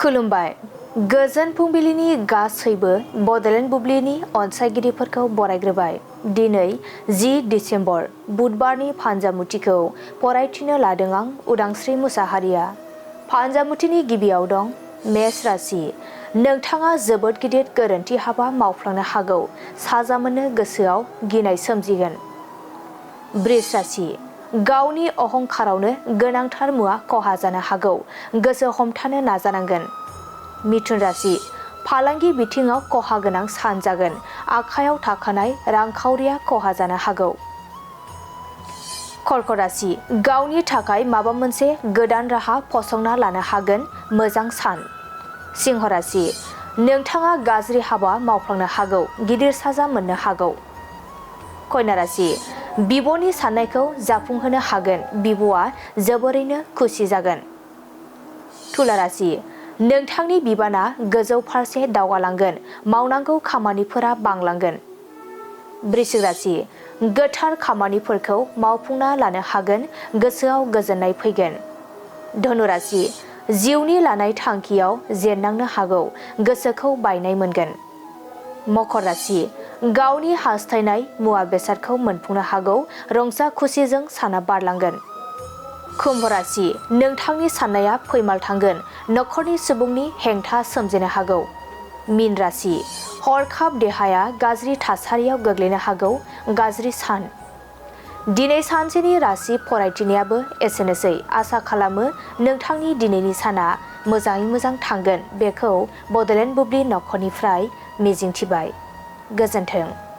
खुलुमबाय। गोजोन फुंबिलिनि गासैबो बडलेण्ड बुब्लिनि अनसायगिरिफोरखौ बरायग्रोबाय। दिनै 10 डिसेम्बर बुधबारनि फान्जामुथिखौ फरायथिनो लादों आं उदांस्रि मुसाहारिया। फान्जामुथिनि गिबियाव दं मेष राशि। नोंथाङा जोबोद गिदिर गोरोन्थि हाबा मावफ्लांनो हागौ। साजा मोननो गोसोआव गिनाय सोमजिगोन। वृष राशि। गावनि अहंखारावनो गोनांथार मुवा खहा जानो हागौ। गोसो हमथानो नाजानांगोन। मिथुन राशि। फालांगि बिथिङाव खहा गोनां सान जागोन। आखायाव थाखानाय रांखावरिया खहा जानो हागौ। कर्कट राशि। गावनि थाखाय माबा मोनसे गोदान राहा फसंना लानो हागोन। मोजां सान। सिंह राशि। नोंथाङा गाज्रि हाबा मावफ्लांनो हागौ। गिदिर साजा मोननो हागौ। कन्या राशि। बिब'नि साननायखौ जाफुंहोनो हागोन। बिब'आ जोबोरैनो खुसि जागोन। तुला राशि। नोंथांनि बिबाना गोजौ फारसे दावगालांगोन। मावनांगौ खामानिफोरा बांलांगोन। वृश्चिक राशि। गोथार खामानिफोरखौ मावफुंना लानो हागोन। गोसोआव गोजोननाय फैगोन। धनु राशि। जिउनि लानाय थांखियाव जेननांनो हागौ। गोसोखौ बायनाय मोनगोन। मकर राशि। गावनि हास्थायनाय मुवा बेसादखौ मोनफुंनो हागौ। रंजा खुसिजों साना बारलांगोन। कुम्भ राशि। नोंथांनि साननाया फैमाल थांगोन। नखरनि सुबुंनि हेंथा सोमजिनो हागौ। मीन राशि। हरखाब देहाया गाज्रि थासारियाव गोग्लैनो हागौ। गाज्रि सान। दिनै सानसेनि राशि फरायथिनायाबो एसेनोसै। आसा खालामो नोंथांनि दिनैनि साना मोजाङै मोजां थांगोन। बेखौ बडलेण्ड बुब्लि नखरनिफ्राय मिजिंथिबाय। गोजोन्थों।